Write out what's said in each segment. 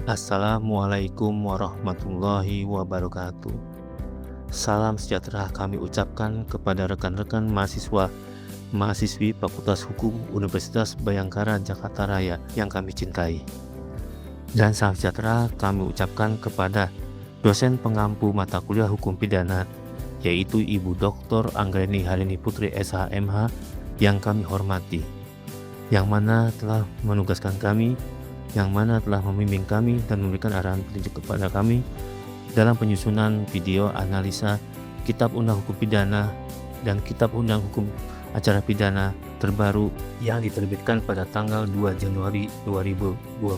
Assalamualaikum warahmatullahi wabarakatuh. Salam sejahtera kami ucapkan kepada rekan-rekan mahasiswi Fakultas Hukum Universitas Bhayangkara Jakarta Raya yang kami cintai. Dan salam sejahtera kami ucapkan kepada dosen pengampu mata kuliah Hukum Pidana, yaitu Ibu Dr. Anggreni Harini Putri SHMH yang kami hormati, yang mana telah menugaskan kami, yang mana telah membimbing kami dan memberikan arahan petunjuk kepada kami dalam penyusunan video analisa Kitab Undang Hukum Pidana dan Kitab Undang Hukum Acara Pidana terbaru yang diterbitkan pada tanggal 2 Januari 2026,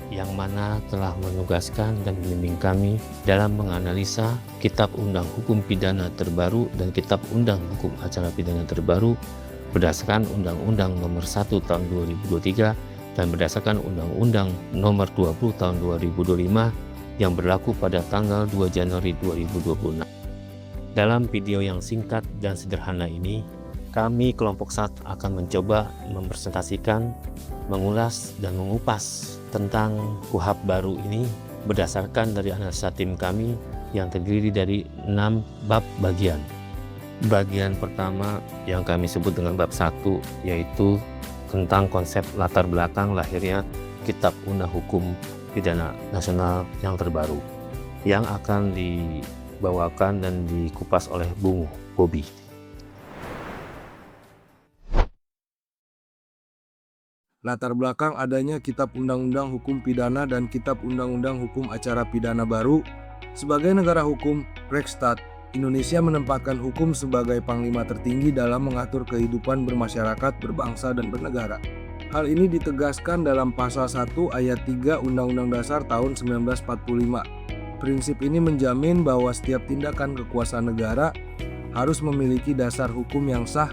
yang mana telah menugaskan dan membimbing kami dalam menganalisa Kitab Undang Hukum Pidana terbaru dan Kitab Undang Hukum Acara Pidana terbaru berdasarkan Undang-Undang Nomor 1 Tahun 2023 dan berdasarkan Undang-Undang Nomor 20 Tahun 2025 yang berlaku pada tanggal 2 Januari 2026. Dalam video yang singkat dan sederhana ini, kami kelompok 1 akan mencoba mempresentasikan, mengulas, dan mengupas tentang KUHP baru ini berdasarkan dari analisa tim kami yang terdiri dari 6 bab bagian. Bagian pertama yang kami sebut dengan bab 1 yaitu tentang konsep latar belakang lahirnya Kitab Undang Hukum Pidana Nasional yang terbaru, yang akan dibawakan dan dikupas oleh Bung Bobi. Latar belakang adanya Kitab Undang-Undang Hukum Pidana dan Kitab Undang-Undang Hukum Acara Pidana baru. Sebagai negara hukum, Rechtsstaat, Indonesia menempatkan hukum sebagai panglima tertinggi dalam mengatur kehidupan bermasyarakat, berbangsa, dan bernegara. Hal ini ditegaskan dalam Pasal 1 Ayat 3 Undang-Undang Dasar tahun 1945. Prinsip ini menjamin bahwa setiap tindakan kekuasaan negara harus memiliki dasar hukum yang sah,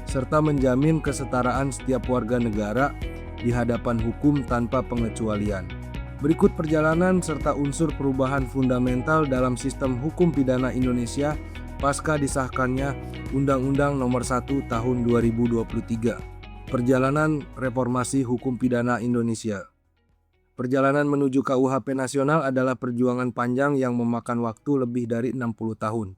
serta menjamin kesetaraan setiap warga negara di hadapan hukum tanpa pengecualian. Berikut perjalanan serta unsur perubahan fundamental dalam sistem hukum pidana Indonesia pasca disahkannya Undang-Undang Nomor 1 Tahun 2023. Perjalanan reformasi hukum pidana Indonesia. Perjalanan menuju KUHP nasional adalah perjuangan panjang yang memakan waktu lebih dari 60 tahun.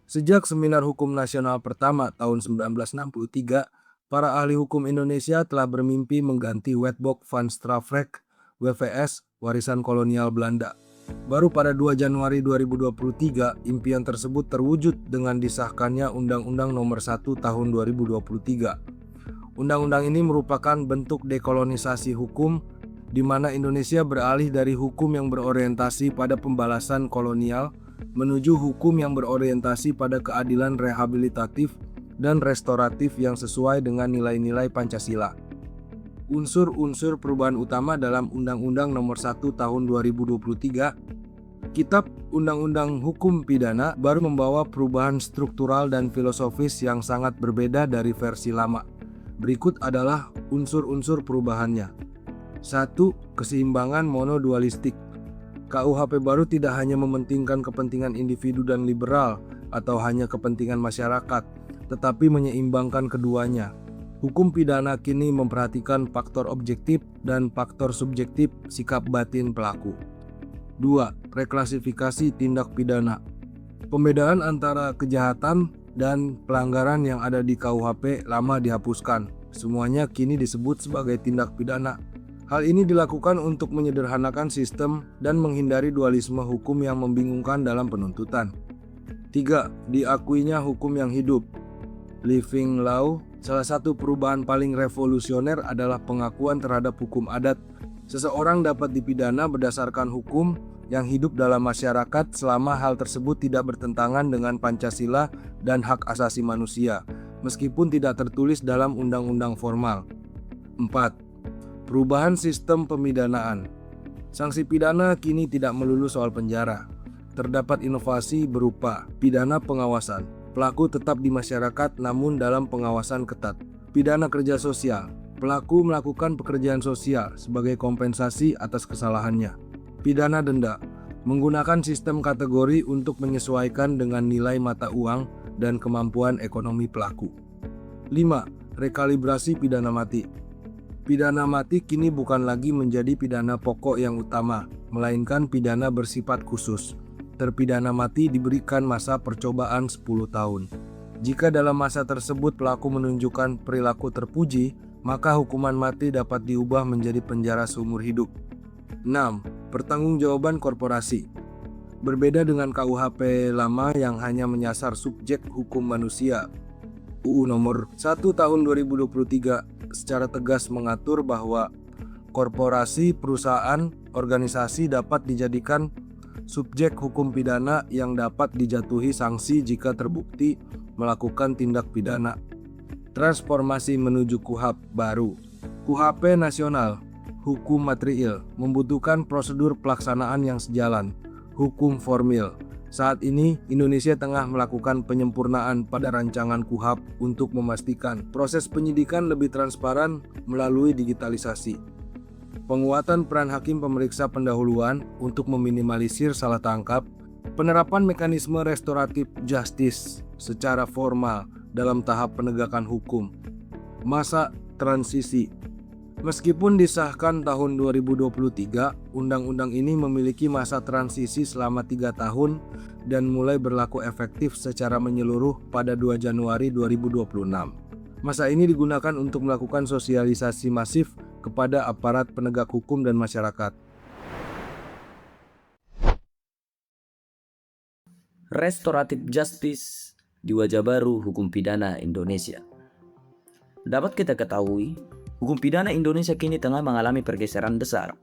Sejak Seminar Hukum Nasional pertama tahun 1963, para ahli hukum Indonesia telah bermimpi mengganti Wetboek van Strafrecht WVS warisan kolonial Belanda. Baru pada 2 Januari 2023, impian tersebut terwujud dengan disahkannya Undang-Undang Nomor 1 Tahun 2023. Undang-undang ini merupakan bentuk dekolonisasi hukum di mana Indonesia beralih dari hukum yang berorientasi pada pembalasan kolonial menuju hukum yang berorientasi pada keadilan rehabilitatif dan restoratif yang sesuai dengan nilai-nilai Pancasila. Unsur-unsur perubahan utama dalam Undang-Undang Nomor 1 Tahun 2023, Kitab Undang-Undang Hukum Pidana baru membawa perubahan struktural dan filosofis yang sangat berbeda dari versi lama. Berikut adalah unsur-unsur perubahannya. 1. Keseimbangan monodualistik. KUHP baru tidak hanya mementingkan kepentingan individu dan liberal atau hanya kepentingan masyarakat, tetapi menyeimbangkan keduanya. Hukum pidana kini memperhatikan faktor objektif dan faktor subjektif sikap batin pelaku. 2. Reklasifikasi tindak pidana. Pembedaan antara kejahatan dan pelanggaran yang ada di KUHP lama dihapuskan. Semuanya kini disebut sebagai tindak pidana. Hal ini dilakukan untuk menyederhanakan sistem dan menghindari dualisme hukum yang membingungkan dalam penuntutan. 3. Diakuinya hukum yang hidup. Living law. Salah satu perubahan paling revolusioner adalah pengakuan terhadap hukum adat. Seseorang dapat dipidana berdasarkan hukum yang hidup dalam masyarakat selama hal tersebut tidak bertentangan dengan Pancasila dan hak asasi manusia, meskipun tidak tertulis dalam undang-undang formal. 4. Perubahan sistem pemidanaan. Sanksi pidana kini tidak melulu soal penjara. Terdapat inovasi berupa pidana pengawasan. Pelaku tetap di masyarakat namun dalam pengawasan ketat. Pidana kerja sosial. Pelaku melakukan pekerjaan sosial sebagai kompensasi atas kesalahannya. Pidana denda. Menggunakan sistem kategori untuk menyesuaikan dengan nilai mata uang dan kemampuan ekonomi pelaku. 5. Rekalibrasi pidana mati. Pidana mati kini bukan lagi menjadi pidana pokok yang utama, melainkan pidana bersifat khusus. Terpidana mati diberikan masa percobaan 10 tahun. Jika dalam masa tersebut pelaku menunjukkan perilaku terpuji, maka hukuman mati dapat diubah menjadi penjara seumur hidup. 6. Pertanggungjawaban korporasi. Berbeda dengan KUHP lama yang hanya menyasar subjek hukum manusia, UU Nomor 1 Tahun 2023 secara tegas mengatur bahwa korporasi, perusahaan, organisasi dapat dijadikan subjek hukum pidana yang dapat dijatuhi sanksi jika terbukti melakukan tindak pidana. Transformasi menuju KUHP baru. KUHP nasional, hukum material, membutuhkan prosedur pelaksanaan yang sejalan, hukum formil. Saat ini, Indonesia tengah melakukan penyempurnaan pada rancangan KUHP untuk memastikan proses penyidikan lebih transparan melalui digitalisasi. Penguatan peran hakim pemeriksa pendahuluan untuk meminimalisir salah tangkap, penerapan mekanisme restoratif justice secara formal dalam tahap penegakan hukum. Masa transisi. Meskipun disahkan tahun 2023, undang-undang ini memiliki masa transisi selama 3 tahun dan mulai berlaku efektif secara menyeluruh pada 2 Januari 2026. Masa ini digunakan untuk melakukan sosialisasi masif kepada aparat penegak hukum dan masyarakat. Restoratif Justice di wajah baru hukum pidana Indonesia. Dapat kita ketahui, hukum pidana Indonesia kini tengah mengalami pergeseran besar,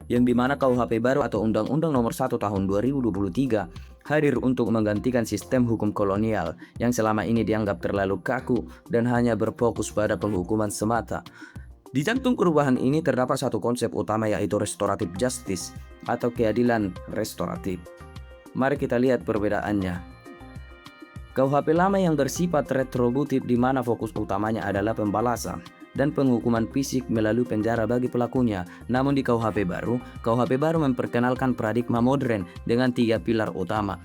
yang dimana KUHP baru atau Undang-Undang Nomor 1 Tahun 2023 hadir untuk menggantikan sistem hukum kolonial yang selama ini dianggap terlalu kaku dan hanya berfokus pada penghukuman semata. Di jantung perubahan ini terdapat satu konsep utama, yaitu restoratif justice atau keadilan restoratif. Mari kita lihat perbedaannya. KUHP lama yang bersifat retributif di mana fokus utamanya adalah pembalasan dan penghukuman fisik melalui penjara bagi pelakunya. Namun di KUHP baru memperkenalkan paradigma modern dengan 3 pilar utama.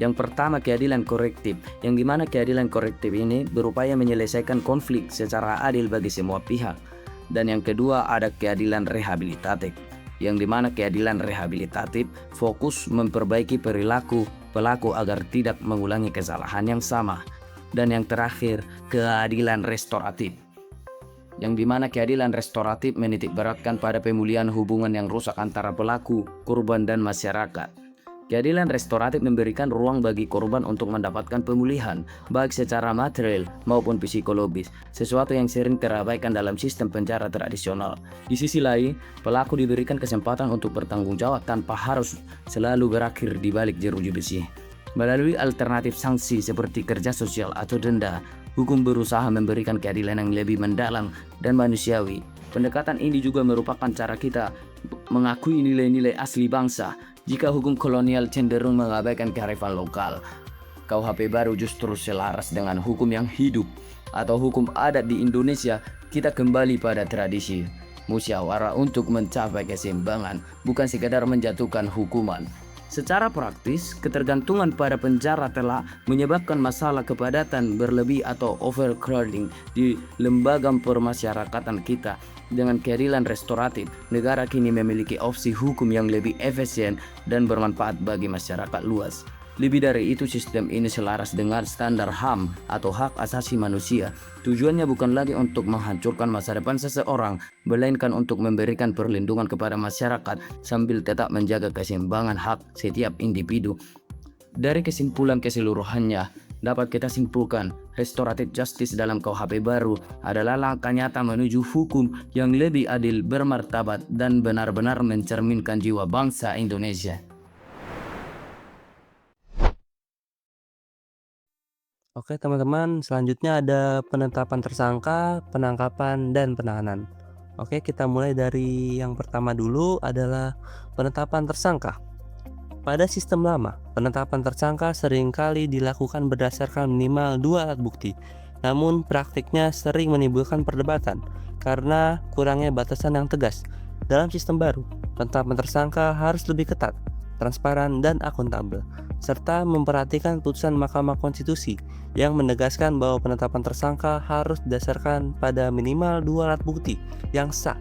Yang pertama, keadilan korektif, yang dimana keadilan korektif ini berupaya menyelesaikan konflik secara adil bagi semua pihak. Dan yang kedua ada keadilan rehabilitatif, yang dimana keadilan rehabilitatif fokus memperbaiki perilaku pelaku agar tidak mengulangi kesalahan yang sama. Dan yang terakhir, keadilan restoratif, yang dimana keadilan restoratif menitik beratkan pada pemulihan hubungan yang rusak antara pelaku, korban, dan masyarakat. Keadilan restoratif memberikan ruang bagi korban untuk mendapatkan pemulihan, baik secara material maupun psikologis, sesuatu yang sering terabaikan dalam sistem penjara tradisional. Di sisi lain, pelaku diberikan kesempatan untuk bertanggung jawab tanpa harus selalu berakhir di balik jeruji besi. Melalui alternatif sanksi seperti kerja sosial atau denda, hukum berusaha memberikan keadilan yang lebih mendalam dan manusiawi. Pendekatan ini juga merupakan cara kita mengakui nilai-nilai asli bangsa. Jika hukum kolonial cenderung mengabaikan kearifan lokal, KUHP baru justru selaras dengan hukum yang hidup atau hukum adat di Indonesia. Kita kembali pada tradisi musyawarah untuk mencapai keseimbangan, bukan sekadar menjatuhkan hukuman. Secara praktis, ketergantungan pada penjara telah menyebabkan masalah kepadatan berlebih atau overcrowding di lembaga permasyarakatan kita. Dengan keadilan restoratif, negara kini memiliki opsi hukum yang lebih efisien dan bermanfaat bagi masyarakat luas. Lebih dari itu, sistem ini selaras dengan standar HAM atau hak asasi manusia. Tujuannya bukan lagi untuk menghancurkan masa depan seseorang, melainkan untuk memberikan perlindungan kepada masyarakat sambil tetap menjaga keseimbangan hak setiap individu. Dari kesimpulan keseluruhannya, dapat kita simpulkan, restoratif justice dalam KUHP baru adalah langkah nyata menuju hukum yang lebih adil, bermartabat, dan benar-benar mencerminkan jiwa bangsa Indonesia. Oke teman-teman, selanjutnya ada penetapan tersangka, penangkapan, dan penahanan. Oke, kita mulai dari yang pertama dulu adalah penetapan tersangka. Pada sistem lama, penetapan tersangka seringkali dilakukan berdasarkan minimal 2 alat bukti. Namun praktiknya sering menimbulkan perdebatan karena kurangnya batasan yang tegas. Dalam sistem baru, penetapan tersangka harus lebih ketat, transparan, dan akuntabel. serta memperhatikan putusan Mahkamah Konstitusi yang menegaskan bahwa penetapan tersangka harus didasarkan pada minimal 2 alat bukti yang sah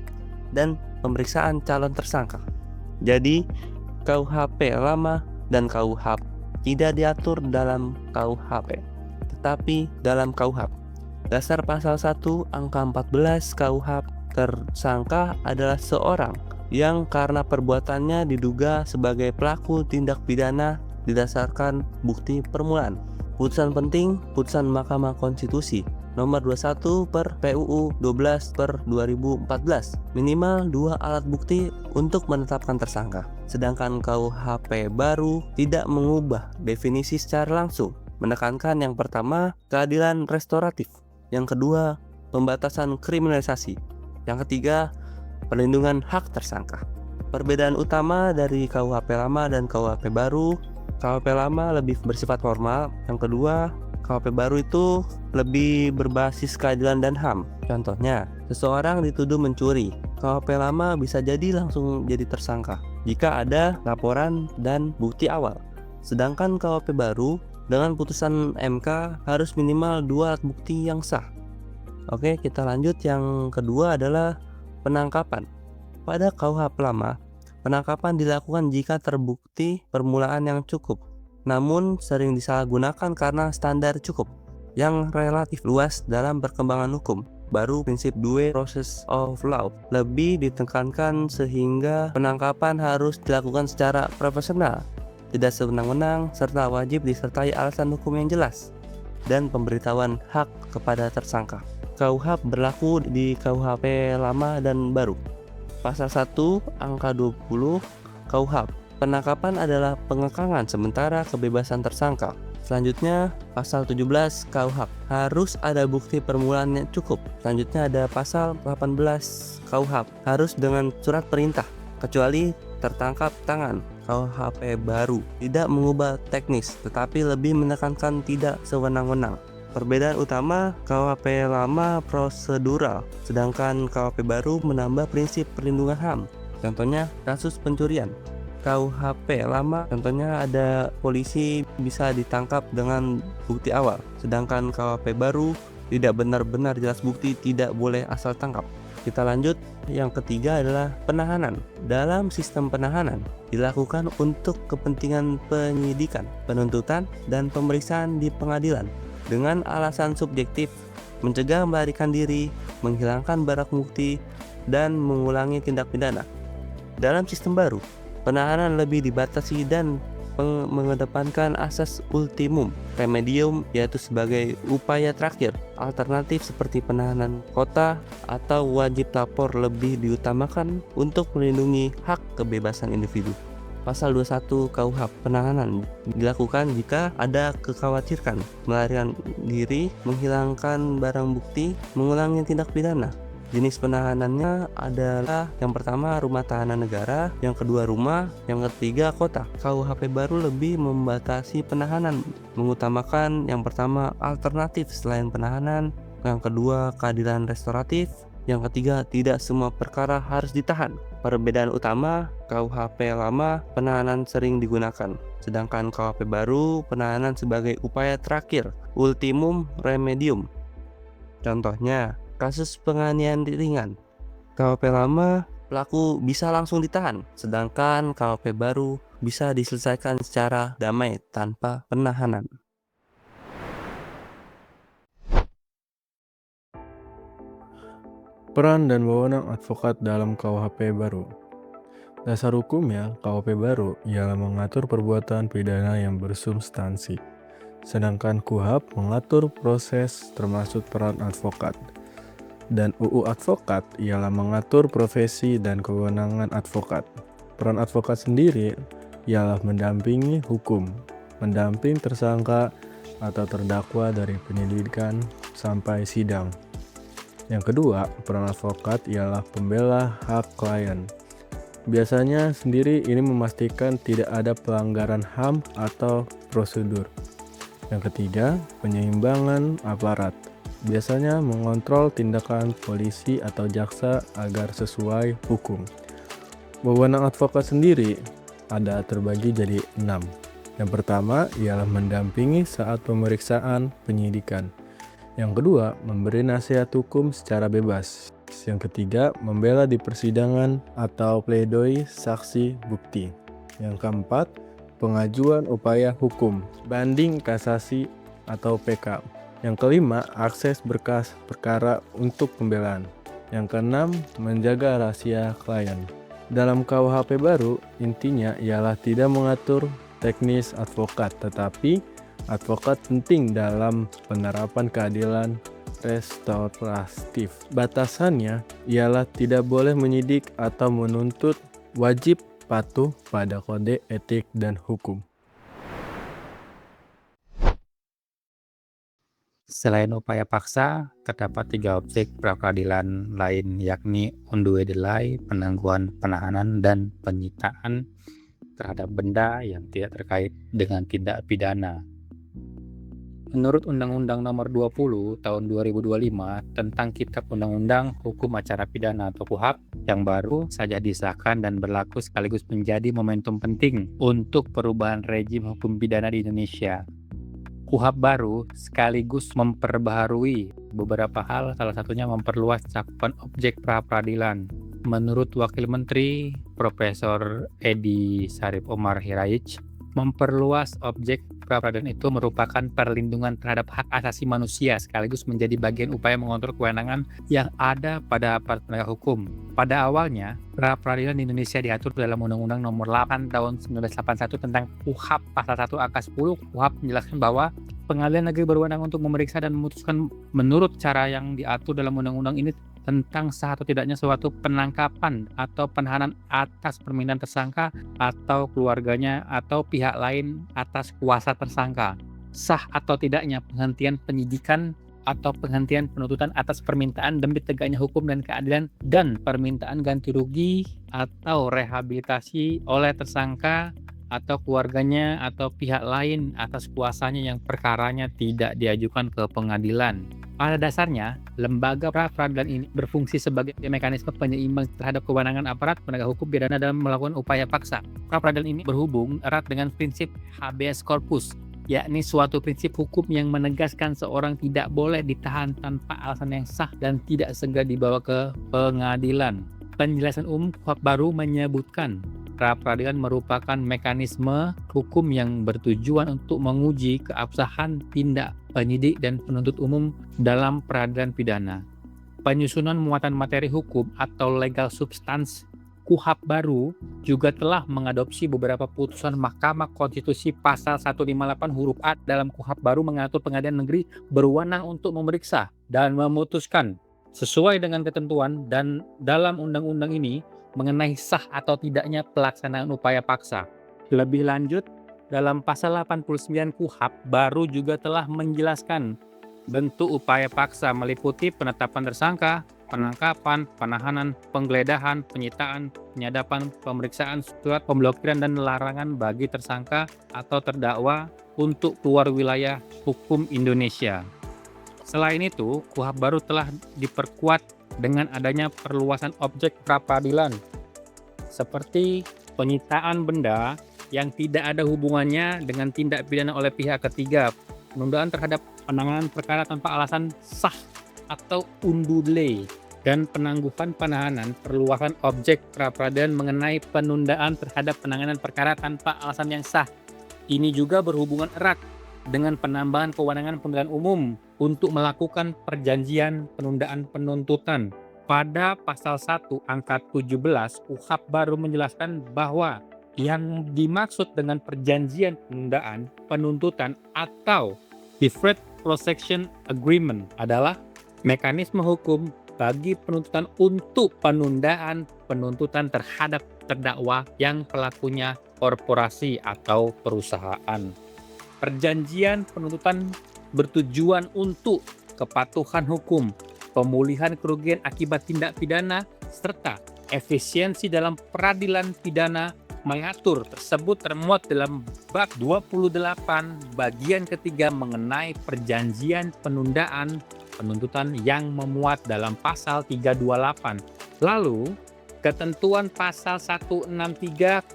dan pemeriksaan calon tersangka. Jadi, KUHP lama dan KUHP tidak diatur dalam KUHP, tetapi dalam KUHP. Dasar pasal 1 angka 14 KUHP, tersangka adalah seorang yang karena perbuatannya diduga sebagai pelaku tindak pidana didasarkan bukti permulaan. Putusan penting, putusan Mahkamah Konstitusi nomor 21 per PUU 12 per 2014, minimal 2 alat bukti untuk menetapkan tersangka. Sedangkan KUHP baru tidak mengubah definisi secara langsung, menekankan yang pertama keadilan restoratif, yang kedua pembatasan kriminalisasi, yang ketiga perlindungan hak tersangka. Perbedaan utama dari KUHP lama dan KUHP baru, KUHP lama lebih bersifat formal, yang kedua KUHP baru itu lebih berbasis keadilan dan HAM. Contohnya, seseorang dituduh mencuri, KUHP lama bisa jadi langsung jadi tersangka jika ada laporan dan bukti awal. Sedangkan KUHP baru dengan putusan MK harus minimal 2 alat bukti yang sah. Oke, kita lanjut. Yang kedua adalah penangkapan. Pada KUHP lama, penangkapan dilakukan jika terbukti permulaan yang cukup, namun sering disalahgunakan karena standar cukup yang relatif luas dalam perkembangan hukum. Baru prinsip due process of law lebih ditekankan sehingga penangkapan harus dilakukan secara profesional, tidak sewenang-wenang, serta wajib disertai alasan hukum yang jelas dan pemberitahuan hak kepada tersangka. KUHP berlaku di KUHP lama dan baru. Pasal 1 angka 20 KUHP. Penangkapan adalah pengekangan sementara kebebasan tersangka. Selanjutnya pasal 17 KUHP. Harus ada bukti permulaan yang cukup. Selanjutnya ada pasal 18 KUHP. Harus dengan surat perintah kecuali tertangkap tangan. KUHP baru tidak mengubah teknis tetapi lebih menekankan tidak sewenang-wenang. Perbedaan utama, KUHP lama prosedural, sedangkan KUHP baru menambah prinsip perlindungan HAM. Contohnya kasus pencurian. KUHP lama contohnya ada polisi bisa ditangkap dengan bukti awal, sedangkan KUHP baru tidak benar-benar jelas bukti, tidak boleh asal tangkap. Kita lanjut, yang ketiga adalah penahanan. Dalam sistem penahanan dilakukan untuk kepentingan penyidikan, penuntutan, dan pemeriksaan di pengadilan dengan alasan subjektif, mencegah melarikan diri, menghilangkan barang bukti, dan mengulangi tindak pidana. Dalam sistem baru, penahanan lebih dibatasi dan mengedepankan asas ultimum remedium, yaitu sebagai upaya terakhir. Alternatif seperti penahanan kota atau wajib lapor lebih diutamakan untuk melindungi hak kebebasan individu. Pasal 21 KUHP, penahanan dilakukan jika ada kekhawatiran melarikan diri, menghilangkan barang bukti, mengulangi tindak pidana. Jenis penahanannya adalah yang pertama rumah tahanan negara, yang kedua rumah, yang ketiga kota. KUHP baru lebih membatasi penahanan, mengutamakan yang pertama alternatif selain penahanan, yang kedua keadilan restoratif, yang ketiga tidak semua perkara harus ditahan. Perbedaan utama, KUHP lama penahanan sering digunakan, sedangkan KUHP baru penahanan sebagai upaya terakhir, ultimum remedium. Contohnya, kasus penganiayaan ringan. KUHP lama pelaku bisa langsung ditahan, sedangkan KUHP baru bisa diselesaikan secara damai tanpa penahanan. Peran dan wewenang advokat dalam KUHP baru. Dasar hukumnya, KUHP baru ialah mengatur perbuatan pidana yang bersubstansi, sedangkan KUHP mengatur proses termasuk peran advokat. Dan UU Advokat ialah mengatur profesi dan kewenangan advokat. Peran advokat sendiri ialah mendampingi hukum, mendamping tersangka atau terdakwa dari penyelidikan sampai sidang. Yang kedua, peran advokat ialah pembela hak klien. Biasanya sendiri ini memastikan tidak ada pelanggaran HAM atau prosedur. Yang ketiga, penyeimbangan aparat. Biasanya mengontrol tindakan polisi atau jaksa agar sesuai hukum. Wewenang advokat sendiri ada terbagi jadi 6. Yang pertama ialah mendampingi saat pemeriksaan penyidikan. Yang kedua, memberi nasihat hukum secara bebas. Yang ketiga, membela di persidangan atau pledoi saksi bukti. Yang keempat, pengajuan upaya hukum, banding kasasi atau PK. Yang kelima, akses berkas perkara untuk pembelaan. Yang keenam, menjaga rahasia klien. Dalam KUHP baru, intinya ialah tidak mengatur teknis advokat, tetapi advokat penting dalam penerapan keadilan restoratif. Batasannya ialah tidak boleh menyidik atau menuntut, wajib patuh pada kode etik dan hukum. Selain upaya paksa, terdapat 3 objek pra-peradilan lain, yakni undue delay, penangguhan penahanan, dan penyitaan terhadap benda yang tidak terkait dengan tindak pidana. Menurut Undang-Undang Nomor 20 Tahun 2025 tentang Kitab Undang-Undang Hukum Acara Pidana atau KUHP yang baru saja disahkan dan berlaku sekaligus menjadi momentum penting untuk perubahan rezim hukum pidana di Indonesia. KUHP baru sekaligus memperbaharui beberapa hal, salah satunya memperluas cakupan objek pra-peradilan. Menurut Wakil Menteri Profesor Edi Sarip Omar Hiraij, memperluas objek pra-peradilan itu merupakan perlindungan terhadap hak asasi manusia sekaligus menjadi bagian upaya mengontrol kewenangan yang ada pada aparat penegak hukum. Pada awalnya, pra-peradilan di Indonesia diatur dalam Undang-Undang Nomor 8 Tahun 1981 tentang KUHP Pasal 1 Angka 10. KUHP menjelaskan bahwa pengadilan negeri berwenang untuk memeriksa dan memutuskan menurut cara yang diatur dalam undang-undang ini tentang sah atau tidaknya suatu penangkapan atau penahanan atas permintaan tersangka atau keluarganya atau pihak lain atas kuasa tersangka. Sah atau tidaknya penghentian penyidikan atau penghentian penuntutan atas permintaan demi tegaknya hukum dan keadilan dan permintaan ganti rugi atau rehabilitasi oleh tersangka atau keluarganya atau pihak lain atas kuasanya yang perkaranya tidak diajukan ke pengadilan. Pada dasarnya, lembaga pra-peradilan ini berfungsi sebagai mekanisme penyeimbang terhadap kewenangan aparat penegak hukum pidana dalam melakukan upaya paksa. Pra-peradilan ini berhubung erat dengan prinsip habeas corpus, yakni suatu prinsip hukum yang menegaskan seorang tidak boleh ditahan tanpa alasan yang sah dan tidak segera dibawa ke pengadilan. Penjelasan umum KUHP baru menyebutkan pra-peradilan merupakan mekanisme hukum yang bertujuan untuk menguji keabsahan tindak penyidik dan penuntut umum dalam peradilan pidana. Penyusunan muatan materi hukum atau legal substance KUHP baru juga telah mengadopsi beberapa putusan Mahkamah Konstitusi. Pasal 158 huruf A dalam KUHP baru mengatur pengadilan negeri berwenang untuk memeriksa dan memutuskan sesuai dengan ketentuan dan dalam undang-undang ini mengenai sah atau tidaknya pelaksanaan upaya paksa. Lebih lanjut, dalam pasal 89 KUHP baru juga telah menjelaskan bentuk upaya paksa meliputi penetapan tersangka, penangkapan, penahanan, penggeledahan, penyitaan, penyadapan, pemeriksaan, surat pemblokiran dan larangan bagi tersangka atau terdakwa untuk keluar wilayah hukum Indonesia. Selain itu, KUHP baru telah diperkuat dengan adanya perluasan objek pra-peradilan seperti penyitaan benda yang tidak ada hubungannya dengan tindak pidana oleh pihak ketiga, penundaan terhadap penanganan perkara tanpa alasan sah atau undue delay, dan penangguhan penahanan. Perluasan objek pra-peradilan mengenai penundaan terhadap penanganan perkara tanpa alasan yang sah. Ini juga berhubungan erat dengan penambahan kewenangan pemilihan umum untuk melakukan perjanjian penundaan penuntutan. Pada pasal 1 angka 17 KUHP baru menjelaskan bahwa yang dimaksud dengan perjanjian penundaan penuntutan atau deferred prosecution agreement adalah mekanisme hukum bagi penuntutan untuk penundaan penuntutan terhadap terdakwa yang pelakunya korporasi atau perusahaan. Perjanjian penuntutan bertujuan untuk kepatuhan hukum, pemulihan kerugian akibat tindak pidana, serta efisiensi dalam peradilan pidana. Mengatur tersebut termuat dalam bab 28 bagian ketiga mengenai perjanjian penundaan penuntutan yang memuat dalam pasal 328. Lalu, ketentuan pasal 163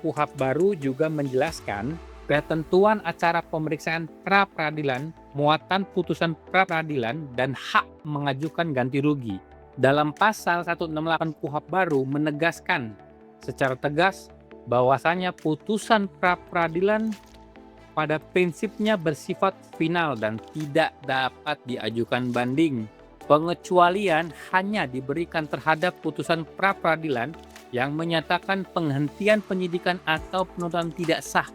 KUHP baru juga menjelaskan ketentuan acara pemeriksaan pra-peradilan, muatan putusan pra-peradilan, dan hak mengajukan ganti rugi. Dalam pasal 168 KUHP baru menegaskan secara tegas bahwasanya putusan pra-peradilan pada prinsipnya bersifat final dan tidak dapat diajukan banding. Pengecualian hanya diberikan terhadap putusan pra-peradilan yang menyatakan penghentian penyidikan atau penuntutan tidak sah.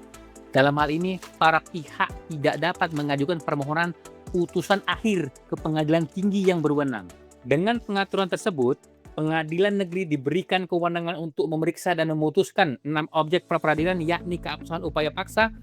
Dalam hal ini, para pihak tidak dapat mengajukan permohonan putusan akhir ke pengadilan tinggi yang berwenang. Dengan pengaturan tersebut, pengadilan negeri diberikan kewenangan untuk memeriksa dan memutuskan 6 objek pra-peradilan, yakni keabsahan upaya paksa,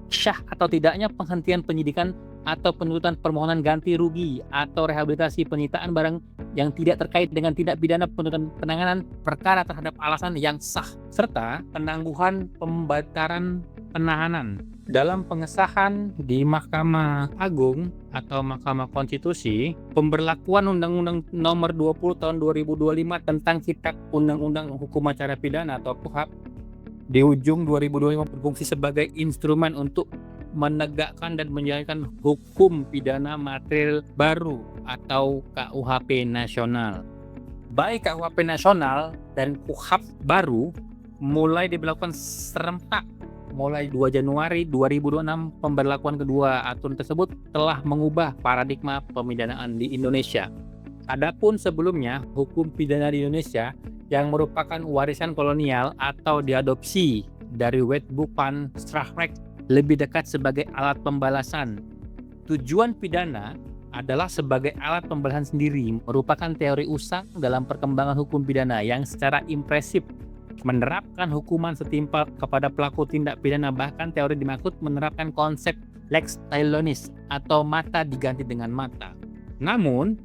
syah atau tidaknya penghentian penyidikan atau penuntutan permohonan ganti rugi atau rehabilitasi penyitaan barang yang tidak terkait dengan tindak pidana penuntutan penanganan perkara terhadap alasan yang sah, serta penangguhan pembatalan penahanan. Dalam pengesahan di Mahkamah Agung atau Mahkamah Konstitusi, pemberlakuan Undang-Undang Nomor 20 Tahun 2025 tentang Kitab Undang-Undang Hukum Acara Pidana atau KUHP di ujung 2025 berfungsi sebagai instrumen untuk menegakkan dan menjalankan hukum pidana material baru atau KUHP nasional. Baik KUHP nasional dan KUHP baru mulai diberlakukan serentak mulai 2 Januari 2026. Pemberlakuan kedua aturan tersebut telah mengubah paradigma pemidanaan di Indonesia. Adapun sebelumnya, hukum pidana di Indonesia yang merupakan warisan kolonial atau diadopsi dari Wetboek van Strafrecht lebih dekat sebagai alat pembalasan. Tujuan pidana adalah sebagai alat pembalasan sendiri, merupakan teori usang dalam perkembangan hukum pidana yang secara impresif menerapkan hukuman setimpal kepada pelaku tindak pidana. Bahkan teori dimaksud menerapkan konsep lex talionis atau mata diganti dengan mata. Namun,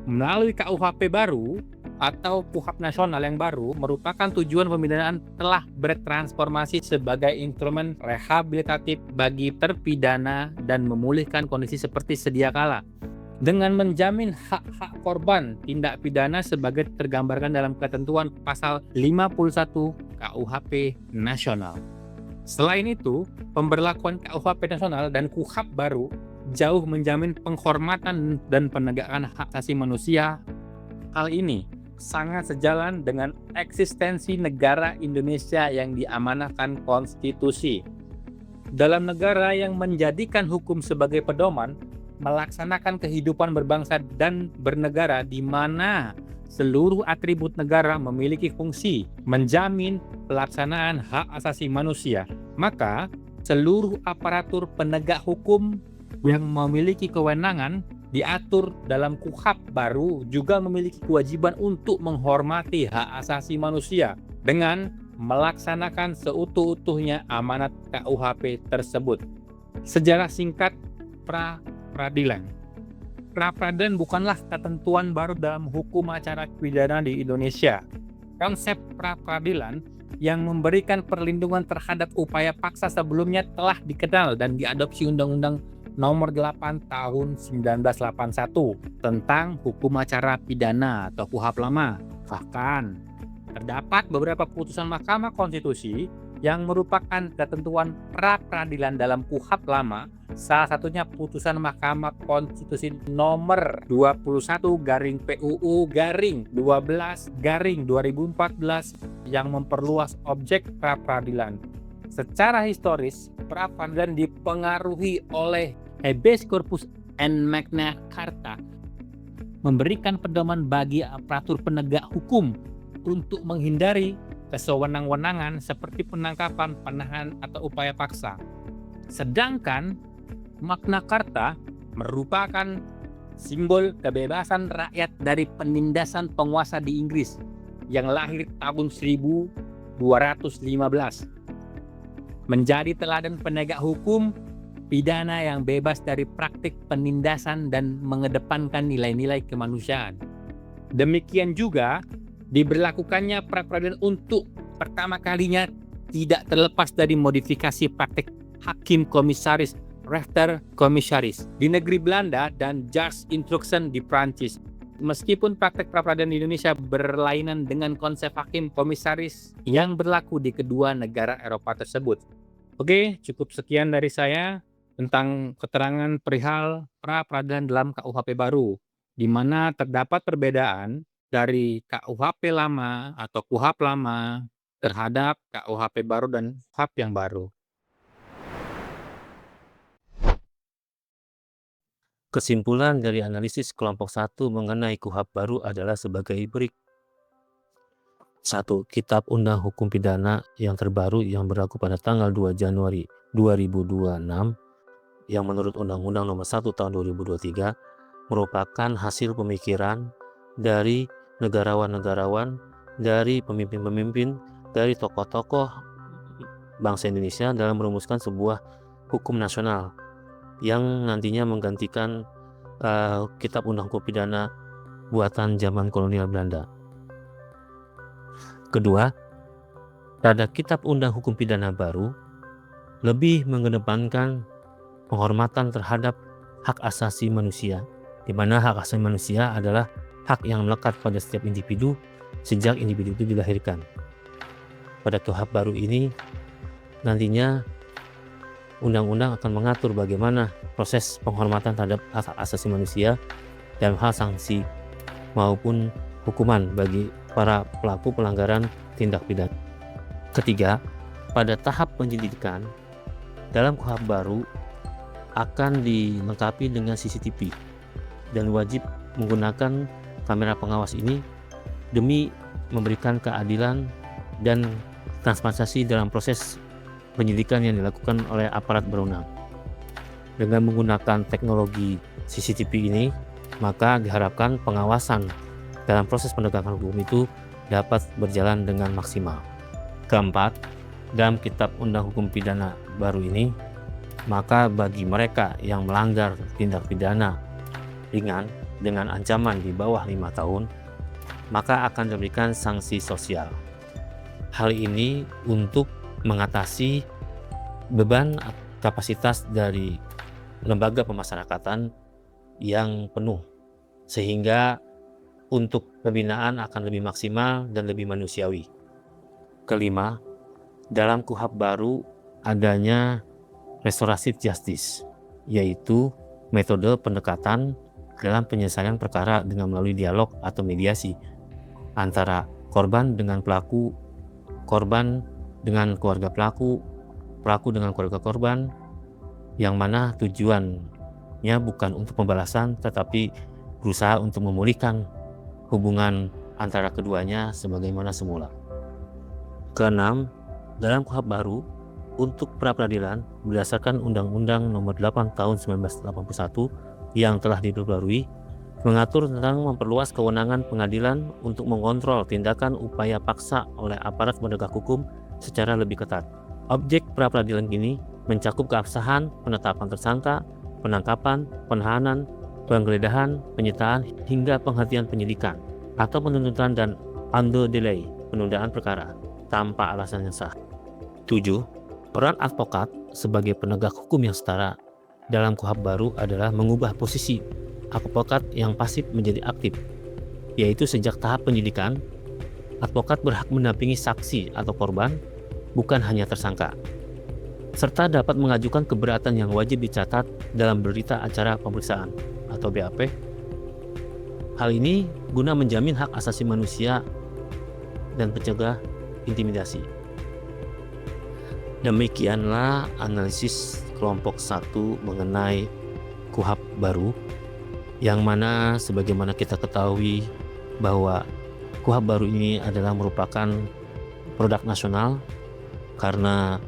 melalui KUHP baru atau KUHP nasional yang baru, merupakan tujuan pemidanaan telah bertransformasi sebagai instrumen rehabilitatif bagi terpidana dan memulihkan kondisi seperti sedia kala, dengan menjamin hak-hak korban tindak pidana sebagai tergambarkan dalam ketentuan pasal 51 KUHP nasional. Selain itu, pemberlakuan KUHP nasional dan KUHP baru jauh menjamin penghormatan dan penegakan hak asasi manusia. Hal ini sangat sejalan dengan eksistensi negara Indonesia yang diamanahkan konstitusi. Dalam negara yang menjadikan hukum sebagai pedoman, melaksanakan kehidupan berbangsa dan bernegara di mana seluruh atribut negara memiliki fungsi menjamin pelaksanaan hak asasi manusia, maka seluruh aparatur penegak hukum yang memiliki kewenangan diatur dalam KUHP baru juga memiliki kewajiban untuk menghormati hak asasi manusia dengan melaksanakan seutuh-utuhnya amanat KUHP tersebut. Sejarah singkat pra-peradilan. Pra-peradilan bukanlah ketentuan baru dalam hukum acara pidana di Indonesia. Konsep pra-peradilan yang memberikan perlindungan terhadap upaya paksa sebelumnya telah dikenal dan diadopsi Undang-Undang Nomor 8 Tahun 1981 tentang hukum acara pidana atau KUHP lama. Bahkan terdapat beberapa putusan Mahkamah Konstitusi yang merupakan ketentuan pra-peradilan dalam KUHP lama. Salah satunya putusan Mahkamah Konstitusi nomor 21/PUU/12/2014 yang memperluas objek pra-peradilan. Secara historis, pra-peradilan dipengaruhi oleh habeas corpus and Magna Carta, memberikan pedoman bagi aparatur penegak hukum untuk menghindari kesewenang-wenangan seperti penangkapan, penahanan, atau upaya paksa. Sedangkan Magna Carta merupakan simbol kebebasan rakyat dari penindasan penguasa di Inggris yang lahir tahun 1215. Menjadi teladan penegak hukum pidana yang bebas dari praktik penindasan dan mengedepankan nilai-nilai kemanusiaan. Demikian juga diberlakukannya pra-peradilan untuk pertama kalinya tidak terlepas dari modifikasi praktik hakim komisaris rechter commissaris di negeri Belanda dan judge instruction di Prancis. Meskipun praktek pra-peradilan di Indonesia berlainan dengan konsep hakim komisaris yang berlaku di kedua negara Eropa tersebut. Oke, cukup sekian dari saya tentang keterangan perihal pra-peradilan dalam KUHP baru, di mana terdapat perbedaan dari KUHP lama atau KUHP lama terhadap KUHP baru dan KUHP yang baru. Kesimpulan dari analisis kelompok 1 mengenai KUHP baru adalah sebagai berikut. 1. Kitab Undang Hukum Pidana yang terbaru yang berlaku pada tanggal 2 Januari 2026 yang menurut Undang-Undang Nomor 1 Tahun 2023 merupakan hasil pemikiran dari negarawan-negarawan, dari pemimpin-pemimpin, dari tokoh-tokoh bangsa Indonesia dalam merumuskan sebuah hukum nasional yang nantinya menggantikan Kitab Undang Hukum Pidana buatan zaman kolonial Belanda. Kedua, pada Kitab Undang Hukum Pidana baru lebih mengedepankan penghormatan terhadap hak asasi manusia, di mana hak asasi manusia adalah hak yang melekat pada setiap individu sejak individu itu dilahirkan. Pada KUHP baru ini nantinya undang-undang akan mengatur bagaimana proses penghormatan terhadap hak asasi manusia dalam hal sanksi maupun hukuman bagi para pelaku pelanggaran tindak pidana. Ketiga, pada tahap penyelidikan dalam KUHP baru akan dilengkapi dengan CCTV dan wajib menggunakan kamera pengawas ini demi memberikan keadilan dan transparansi dalam proses penyelidikan yang dilakukan oleh aparat berwenang. Dengan menggunakan teknologi CCTV ini, maka diharapkan pengawasan dalam proses penegakan hukum itu dapat berjalan dengan maksimal. Keempat, dalam Kitab Undang Hukum Pidana baru ini, maka bagi mereka yang melanggar tindak pidana ringan dengan ancaman di bawah 5 tahun, maka akan diberikan sanksi sosial. Hal ini untuk mengatasi beban kapasitas dari lembaga pemasyarakatan yang penuh, sehingga untuk pembinaan akan lebih maksimal dan lebih manusiawi. Kelima, dalam KUHP baru adanya restoratif justice, yaitu metode pendekatan dalam penyelesaian perkara dengan melalui dialog atau mediasi antara korban dengan pelaku, korban dengan keluarga pelaku, pelaku dengan keluarga korban, yang mana tujuannya bukan untuk pembalasan tetapi berusaha untuk memulihkan hubungan antara keduanya sebagaimana semula. Keenam, dalam KUHP baru untuk pra-peradilan berdasarkan Undang-Undang Nomor 8 Tahun 1981 yang telah diperbarui mengatur tentang memperluas kewenangan pengadilan untuk mengontrol tindakan upaya paksa oleh aparat penegak hukum secara lebih ketat. Objek pra-peradilan ini mencakup keabsahan, penetapan tersangka, penangkapan, penahanan, penggeledahan, penyitaan, hingga penghentian penyidikan atau penuntutan dan undue delay, penundaan perkara tanpa alasan yang sah. 7. Peran advokat sebagai penegak hukum yang setara dalam KUHP baru adalah mengubah posisi advokat yang pasif menjadi aktif, yaitu sejak tahap penyidikan, advokat berhak mendampingi saksi atau korban, bukan hanya tersangka, serta dapat mengajukan keberatan yang wajib dicatat dalam berita acara pemeriksaan atau BAP. Hal ini guna menjamin hak asasi manusia dan mencegah intimidasi. Demikianlah analisis kelompok 1 mengenai KUHP baru, yang mana sebagaimana kita ketahui bahwa KUHP baru ini adalah merupakan produk nasional karena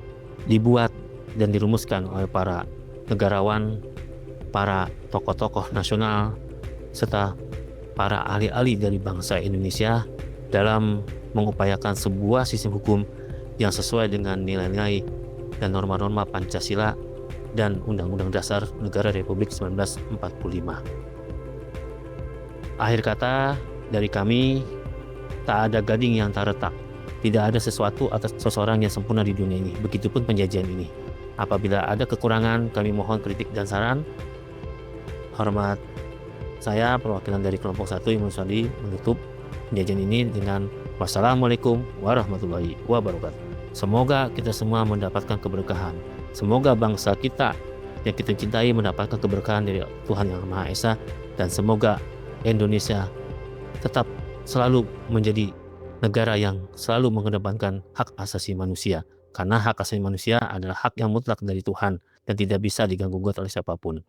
dibuat dan dirumuskan oleh para negarawan, para tokoh-tokoh nasional, serta para ahli-ahli dari bangsa Indonesia dalam mengupayakan sebuah sistem hukum yang sesuai dengan nilai-nilai dan norma-norma Pancasila dan Undang-Undang Dasar Negara Republik 1945. Akhir kata dari kami, tak ada gading yang tak retak. Tidak ada sesuatu atau seseorang yang sempurna di dunia ini, begitupun penjajahan ini. Apabila ada kekurangan, kami mohon kritik dan saran. Hormat saya, perwakilan dari kelompok 1 Imam Sadi, menutup penjajahan ini dengan wassalamualaikum warahmatullahi wabarakatuh. Semoga kita semua mendapatkan keberkahan. Semoga bangsa kita yang kita cintai mendapatkan keberkahan dari Tuhan Yang Maha Esa, dan semoga Indonesia tetap selalu menjadi negara yang selalu mengedepankan hak asasi manusia, karena hak asasi manusia adalah hak yang mutlak dari Tuhan dan tidak bisa diganggu-gugat oleh siapapun.